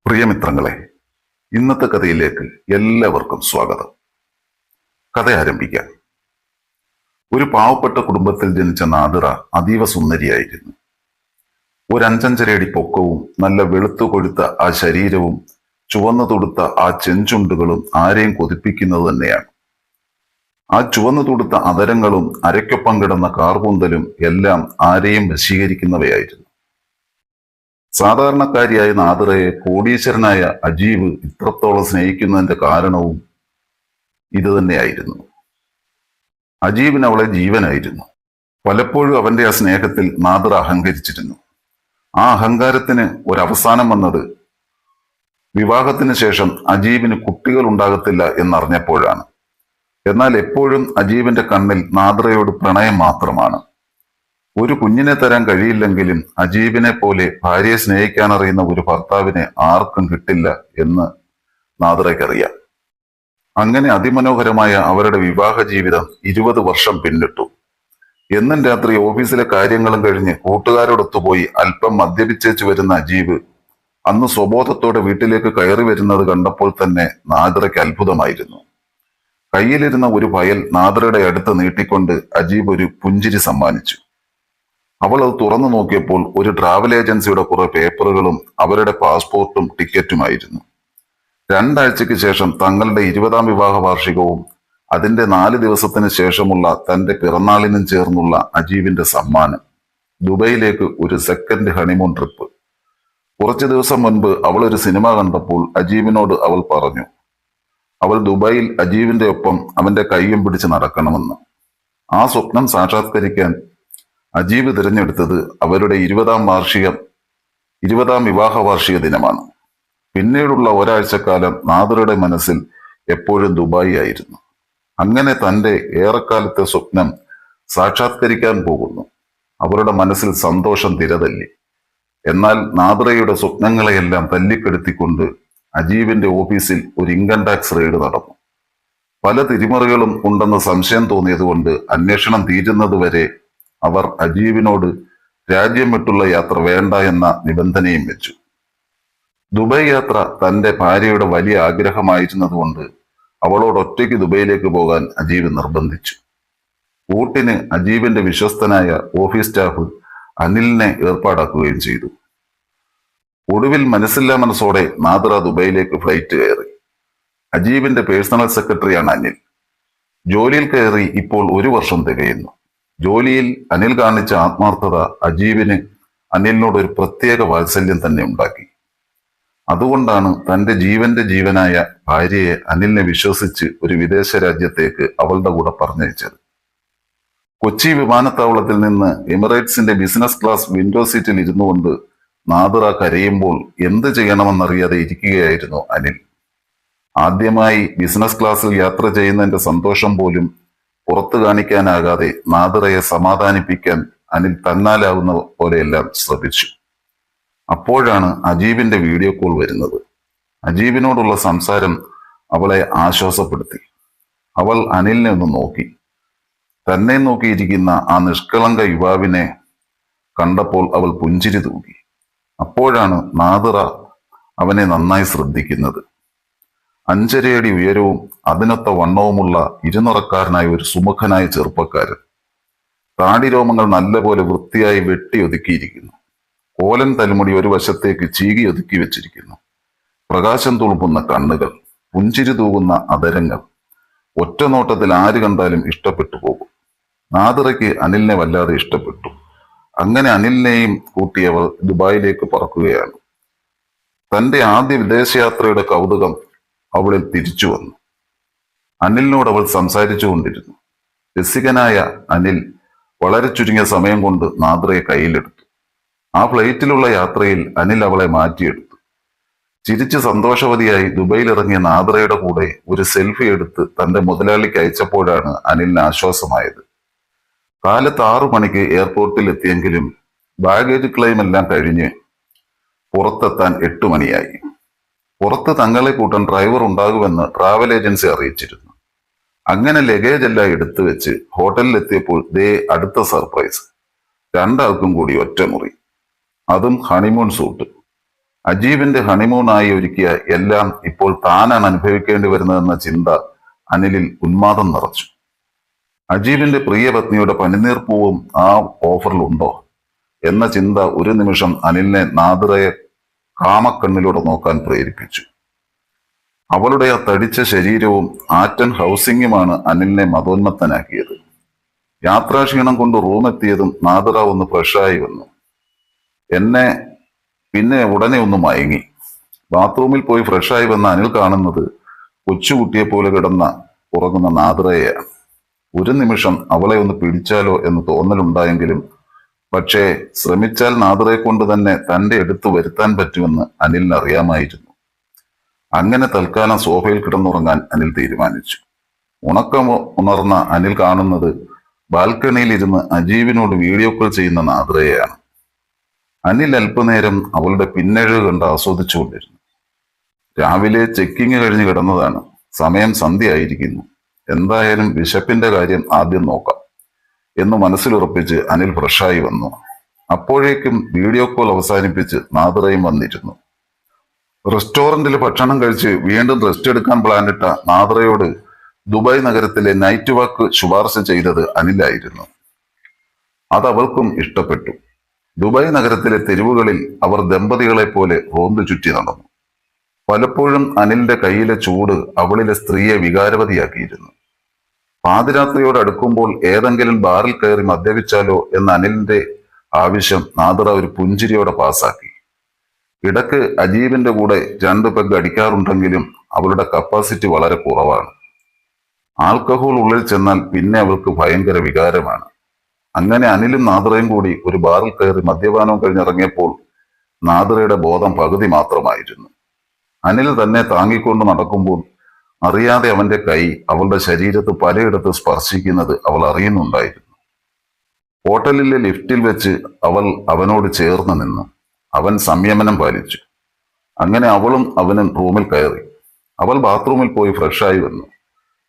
പ്രിയമിത്രങ്ങളെ, ഇന്നത്തെ കഥയിലേക്ക് എല്ലാവർക്കും സ്വാഗതം. കഥ ആരംഭിക്കാം. ഒരു പാവപ്പെട്ട കുടുംബത്തിൽ ജനിച്ച നാദിറ അതീവ സുന്ദരിയായിരുന്നു. ഒരു 5-5 അടി പൊക്കവും നല്ല വെളുത്തു കൊഴുത്ത ആ ശരീരവും ചുവന്നു തുടുത്ത ആ ചെഞ്ചുണ്ടുകളും ആരെയും കൊതിപ്പിക്കുന്നത് തന്നെയാണ്. ആ ചുവന്നു തുടുത്ത അതരങ്ങളും അരയ്ക്കൊപ്പം കിടന്ന കാർകൂന്തലും എല്ലാം ആരെയും വശീകരിക്കുന്നവയായിരുന്നു. സാധാരണക്കാരിയായ നാദിറയെ കോടീശ്വരനായ അജീബ് ഇത്രത്തോളം സ്നേഹിക്കുന്നതിന്റെ കാരണവും ഇത് തന്നെയായിരുന്നു. അജീബിന് അവളെ ജീവനായിരുന്നു. പലപ്പോഴും അവന്റെ ആ സ്നേഹത്തിൽ നാദിറ അഹങ്കരിച്ചിരുന്നു. ആ അഹങ്കാരത്തിന് ഒരവസാനം വന്നത് വിവാഹത്തിന് ശേഷം അജീബിന് കുട്ടികൾ ഉണ്ടാകത്തില്ല എന്നറിഞ്ഞപ്പോഴാണ്. എന്നാൽ എപ്പോഴും അജീബിന്റെ കണ്ണിൽ നാദിറയോട് പ്രണയം മാത്രമാണ്. ഒരു കുഞ്ഞിനെ തരാൻ കഴിയില്ലെങ്കിലും അജീബിനെ പോലെ ഭാര്യയെ സ്നേഹിക്കാനറിയുന്ന ഒരു ഭർത്താവിനെ ആർക്കും കിട്ടില്ല എന്ന് നാദിറയ്ക്കറിയാം. അങ്ങനെ അതിമനോഹരമായ അവരുടെ വിവാഹ ജീവിതം 20 വർഷം പിന്നിട്ടു. എന്നും രാത്രി ഓഫീസിലെ കാര്യങ്ങളും കഴിഞ്ഞ് കൂട്ടുകാരോടൊത്തുപോയി അല്പം മദ്യപിച്ചേച്ചു വരുന്ന അജീബ് അന്ന് സ്വബോധത്തോടെ വീട്ടിലേക്ക് കയറി വരുന്നത് കണ്ടപ്പോൾ തന്നെ നാദിറയ്ക്ക് അത്ഭുതമായിരുന്നു. കയ്യിലിരുന്ന ഒരു ഫയൽ നാദിറയുടെ അടുത്ത് നീട്ടിക്കൊണ്ട് അജീബ് ഒരു പുഞ്ചിരി സമ്മാനിച്ചു. അവൾ അത് തുറന്നു നോക്കിയപ്പോൾ ഒരു ട്രാവൽ ഏജൻസിയുടെ കുറെ പേപ്പറുകളും അവരുടെ പാസ്പോർട്ടും ടിക്കറ്റുമായിരുന്നു. 2 ആഴ്ചയ്ക്ക് ശേഷം തങ്ങളുടെ 20ാം വിവാഹ വാർഷികവും അതിന്റെ 4 ദിവസത്തിന് ശേഷമുള്ള തന്റെ പിറന്നാളിനും ചേർന്നുള്ള അജീബിന്റെ സമ്മാനം, ദുബൈയിലേക്ക് ഒരു സെക്കൻഡ് ഹണിമൂൺ ട്രിപ്പ്. കുറച്ചു ദിവസം മുൻപ് അവൾ ഒരു സിനിമ കണ്ടപ്പോൾ അജീബിനോട് അവൾ പറഞ്ഞു അവൾ ദുബായിൽ അജീബിന്റെ ഒപ്പം അവന്റെ കൈയും പിടിച്ച് നടക്കണമെന്ന്. ആ സ്വപ്നം സാക്ഷാത്കരിക്കാൻ അജീബ് തിരഞ്ഞെടുത്തത് അവരുടെ 20ാം വിവാഹ വാർഷിക ദിനമാണ്. പിന്നീടുള്ള ഒരാഴ്ചക്കാലം നാദിറയുടെ മനസ്സിൽ എപ്പോഴും ദുബായ് ആയിരുന്നു. അങ്ങനെ തന്റെ ഏറെക്കാലത്തെ സ്വപ്നം സാക്ഷാത്കരിക്കാൻ പോകുന്നു. അവരുടെ മനസ്സിൽ സന്തോഷം തിരതല്ലി. എന്നാൽ നാദിറയുടെ സ്വപ്നങ്ങളെയെല്ലാം തല്ലിക്കെടുത്തിക്കൊണ്ട് അജീബിന്റെ ഓഫീസിൽ ഒരു ഇൻകം ടാക്സ് റെയ്ഡ് നടന്നു. പല തിരിമറികളും ഉണ്ടെന്ന് സംശയം തോന്നിയതുകൊണ്ട് അന്വേഷണം തീരുന്നതുവരെ അവർ അജീബിനോട് രാജ്യം വിട്ടുള്ള യാത്ര വേണ്ട എന്ന നിബന്ധനയും വെച്ചു. ദുബായ് യാത്ര തന്റെ ഭാര്യയുടെ വലിയ ആഗ്രഹമായിരുന്നതുകൊണ്ട് അവളോട് ഒറ്റയ്ക്ക് ദുബൈയിലേക്ക് പോകാൻ അജീബ് നിർബന്ധിച്ചു. കൂട്ടിന് അജീബിന്റെ വിശ്വസ്തനായ ഓഫീസ് സ്റ്റാഫ് അനിലിനെ ഏർപ്പാടാക്കുകയും ചെയ്തു. ഒടുവിൽ മനസ്സില്ലാ മനസ്സോടെ നാദിറ ദുബൈയിലേക്ക് ഫ്ലൈറ്റ് കയറി. അജീബിന്റെ പേഴ്സണൽ സെക്രട്ടറിയാണ് അനിൽ. ജോലിയിൽ കയറി ഇപ്പോൾ 1 വർഷം തികയുന്നു. ജോലിയിൽ അനിൽ കാണിച്ച ആത്മാർത്ഥത അജീബിന് അനിലിനോട് ഒരു പ്രത്യേക വാത്സല്യം തന്നെ ഉണ്ടാക്കി. അതുകൊണ്ടാണ് തന്റെ ജീവന്റെ ജീവനായ ഭാര്യയെ അനിലിനെ വിശ്വസിച്ച് ഒരു വിദേശ രാജ്യത്തേക്ക് അവളുടെ കൂടെ പറഞ്ഞയച്ചത്. കൊച്ചി വിമാനത്താവളത്തിൽ നിന്ന് എമിറേറ്റ്സിന്റെ ബിസിനസ് ക്ലാസ് വിൻഡോ സീറ്റിൽ ഇരുന്നു കൊണ്ട് നാദിറ കരയുമ്പോൾ എന്ത് ചെയ്യണമെന്നറിയാതെ ഇരിക്കുകയായിരുന്നു അനിൽ. ആദ്യമായി ബിസിനസ് ക്ലാസ്സിൽ യാത്ര ചെയ്യുന്നതിന്റെ സന്തോഷം പോലും പുറത്തു കാണിക്കാനാകാതെ നാദിറയെ സമാധാനിപ്പിക്കാൻ അനിൽ തന്നാലാവുന്ന പോലെയെല്ലാം ശ്രമിച്ചു. അപ്പോഴാണ് അജീബിന്റെ വീഡിയോ കോൾ വരുന്നത്. അജീബിനോടുള്ള സംസാരം അവളെ ആശ്വാസപ്പെടുത്തി. അവൾ അനിലിനെ ഒന്ന് നോക്കി. തന്നെ നോക്കിയിരിക്കുന്ന ആ നിഷ്കളങ്ക യുവാവിനെ കണ്ടപ്പോൾ അവൾ പുഞ്ചിരി തൂകി. അപ്പോഴാണ് നാദിറ അവനെ നന്നായി ശ്രദ്ധിക്കുന്നത്. 5.5 അടി ഉയരവും അതിനൊത്ത വണ്ണവുമുള്ള ഇരുനിറക്കാരനായ ഒരു സുമുഖനായ ചെറുപ്പക്കാരൻ. താടിരോമങ്ങൾ നല്ലപോലെ വൃത്തിയായി വെട്ടിയൊതുക്കിയിരിക്കുന്നു. കോലൻ തലമുടി ഒരു വശത്തേക്ക് ചീകി ഒതുക്കി വെച്ചിരിക്കുന്നു. പ്രകാശം തുളുമ്പുന്ന കണ്ണുകൾ, പുഞ്ചിരി തൂകുന്ന അതരങ്ങൾ. ഒറ്റ നോട്ടത്തിൽ ആര് കണ്ടാലും ഇഷ്ടപ്പെട്ടു പോകും. നാദിറയ്ക്ക് അനിലിനെ വല്ലാതെ ഇഷ്ടപ്പെട്ടു. അങ്ങനെ അനിലിനെയും കൂട്ടിയവൾ ദുബായിലേക്ക് പറക്കുകയാണ്. തന്റെ ആദ്യ വിദേശയാത്രയുടെ കൗതുകം അവളിൽ തിരിച്ചു വന്നു. അനിലിനോട് അവൾ സംസാരിച്ചു കൊണ്ടിരുന്നു. രസികനായ അനിൽ വളരെ ചുരുങ്ങിയ സമയം കൊണ്ട് നാദിറയെ കയ്യിലെടുത്തു. ആ ഫ്ലൈറ്റിലുള്ള യാത്രയിൽ അനിൽ അവളെ മാറ്റിയെടുത്തു. ചിരിച്ച് സന്തോഷവതിയായി ദുബൈയിലിറങ്ങിയ നാദിറയുടെ കൂടെ ഒരു സെൽഫി എടുത്ത് തന്റെ മുതലാളിക്ക് അയച്ചപ്പോഴാണ് അനിലിന് ആശ്വാസമായത്. കാലത്ത് 6 മണിക്ക് എയർപോർട്ടിൽ എത്തിയെങ്കിലും ബാഗേജ് ക്ലെയിം എല്ലാം കഴിഞ്ഞ് പുറത്തെത്താൻ 8 മണിയായി. പുറത്ത് തങ്ങളെ കൂട്ടാൻ ഡ്രൈവർ ഉണ്ടാകുമെന്ന് ട്രാവൽ ഏജൻസി അറിയിച്ചിരുന്നു. അങ്ങനെ ലഗേജ് എല്ലാം എടുത്തു വെച്ച് ഹോട്ടലിൽ എത്തിയപ്പോൾ ദേ അടുത്ത സർപ്രൈസ്. 2 ആൾക്കും കൂടി ഒറ്റ മുറി, അതും ഹണിമൂൺ സൂട്ട്. അജീബിന്റെ ഹണിമൂണായി ഒരുക്കിയ എല്ലാം ഇപ്പോൾ താനാണ് അനുഭവിക്കേണ്ടി വരുന്നതെന്ന ചിന്ത അനിലിൽ ഉന്മാദം നിറച്ചു. അജീബിന്റെ പ്രിയ പത്നിയുടെ പനിനീർപ്പൂവും ആ ഓഫറിലുണ്ടോ എന്ന ചിന്ത ഒരു നിമിഷം അനിലിനെ നാദിറയെ കാമക്കണ്ണിലൂടെ നോക്കാൻ പ്രേരിപ്പിച്ചു. അവളുടെ ആ തടിച്ച ശരീരവും ആറ്റൻ ഹൗസിങ്ങുമാണ് അനിലിനെ മതോന്മത്തനാക്കിയത്. യാത്രാക്ഷീണം കൊണ്ട് റൂമെത്തിയതും നാദിറ ഒന്ന് ഫ്രഷായി വന്നു. പിന്നെ ഉടനെ ഒന്ന് മയങ്ങി. ബാത്റൂമിൽ പോയി ഫ്രഷായി വന്ന അനിൽ കാണുന്നത് കൊച്ചുകുട്ടിയെ പോലെ ഉറങ്ങുന്ന നാദിറയെയാണ്. ഒരു നിമിഷം അവളെ ഒന്ന് പിടിച്ചാലോ എന്ന് തോന്നലുണ്ടായെങ്കിലും പക്ഷേ ശ്രമിച്ചാൽ നാദിറയെ കൊണ്ട് തന്നെ തന്റെ അടുത്ത് വരുത്താൻ പറ്റുമെന്ന് അനിലിന് അറിയാമായിരുന്നു. അങ്ങനെ തൽക്കാലം സോഫയിൽ കിടന്നുറങ്ങാൻ അനിൽ തീരുമാനിച്ചു. ഉണർന്ന അനിൽ കാണുന്നത് ബാൽക്കണിയിൽ ഇരുന്ന് അജീബിനോട് വീഡിയോ കോൾ ചെയ്യുന്ന നാദിറയെയാണ്. അനിൽ അല്പനേരം അവളുടെ പിന്നഴക് കണ്ട് ആസ്വദിച്ചുകൊണ്ടിരുന്നു. രാവിലെ ചെക്കിങ് കഴിഞ്ഞ് കിടന്നതാണ്. സമയം സന്ധ്യയായിരിക്കുന്നു. എന്തായാലും വിശപ്പിന്റെ കാര്യം ആദ്യം നോക്കാം എന്ന് മനസ്സിലുറപ്പിച്ച് അനിൽ ഫ്രഷായി വന്നു. അപ്പോഴേക്കും വീഡിയോ കോൾ അവസാനിപ്പിച്ച് നാദിറയും വന്നിരുന്നു. റെസ്റ്റോറന്റിൽ ഭക്ഷണം കഴിച്ച് വീണ്ടും റെസ്റ്റ് എടുക്കാൻ പ്ലാനിട്ട നാദിറയോട് ദുബായ് നഗരത്തിലെ നൈറ്റ് വാക്ക് ശുപാർശ ചെയ്തത് അനിലായിരുന്നു. അത് അവൾക്കും ഇഷ്ടപ്പെട്ടു. ദുബായ് നഗരത്തിലെ തെരുവുകളിൽ അവർ ദമ്പതികളെ പോലെ റോന്തു ചുറ്റി നടന്നു. പലപ്പോഴും അനിലിന്റെ കയ്യിലെ ചൂട് അവളിലെ സ്ത്രീയെ വികാരവതിയാക്കിയിരുന്നു. പാതിരാത്രിയോട് അടുക്കുമ്പോൾ ഏതെങ്കിലും ബാറിൽ കയറി മദ്യപിച്ചാലോ എന്ന അനിലിന്റെ ആവശ്യം നാദിറ ഒരു പുഞ്ചിരിയോടെ പാസാക്കി. ഇടക്ക് അജീബിന്റെ കൂടെ 2 പെഗ് അടിക്കാറുണ്ടെങ്കിലും അവളുടെ കപ്പാസിറ്റി വളരെ കുറവാണ്. ആൽക്കഹോൾ ഉള്ളിൽ ചെന്നാൽ പിന്നെ അവൾക്ക് ഭയങ്കര വികാരമാണ്. അങ്ങനെ അനിലും നാദിറയും കൂടി ഒരു ബാറിൽ കയറി മദ്യപാനം കഴിഞ്ഞിറങ്ങിയപ്പോൾ നാദിറയുടെ ബോധം പകുതി മാത്രമായിരുന്നു. അനിൽ തന്നെ താങ്ങിക്കൊണ്ട് നടക്കുമ്പോൾ അറിയാതെ അവന്റെ കൈ അവളുടെ ശരീരത്ത് പലയിടത്ത് സ്പർശിക്കുന്നത് അവൾ അറിയുന്നുണ്ടായിരുന്നു. ഹോട്ടലിലെ ലിഫ്റ്റിൽ വെച്ച് അവൾ അവനോട് ചേർന്ന് നിന്നു. അവൻ സംയമനം പാലിച്ചു. അങ്ങനെ അവളും അവനും റൂമിൽ കയറി. അവൾ ബാത്റൂമിൽ പോയി ഫ്രഷായി വന്നു.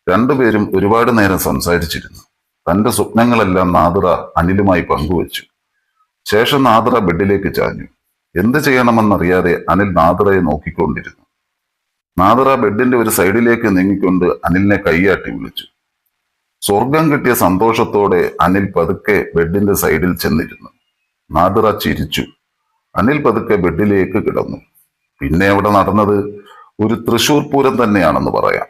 രണ്ടുപേരും ഒരുപാട് നേരം സംസാരിച്ചിരുന്നു. തന്റെ സ്വപ്നങ്ങളെല്ലാം നാദിറ അനിലുമായി പങ്കുവച്ചു. ശേഷം നാദിറ ബെഡിലേക്ക് ചാഞ്ഞു. എന്ത് ചെയ്യണമെന്നറിയാതെ അനിൽ നാദിറയെ നോക്കിക്കൊണ്ടിരുന്നു. നാദിറ ബെഡിന്റെ ഒരു സൈഡിലേക്ക് നീങ്ങിക്കൊണ്ട് അനിലിനെ കൈയാട്ടി വിളിച്ചു. സ്വർഗം കിട്ടിയ സന്തോഷത്തോടെ അനിൽ പതുക്കെ ബെഡിന്റെ സൈഡിൽ ചെന്നിരുന്നു. നാദിറ ചിരിച്ചു. അനിൽ പതുക്കെ ബെഡിലേക്ക് കിടന്നു. പിന്നെ അവിടെ നടന്നത് ഒരു തൃശൂർ പൂരം തന്നെയാണെന്ന് പറയാം.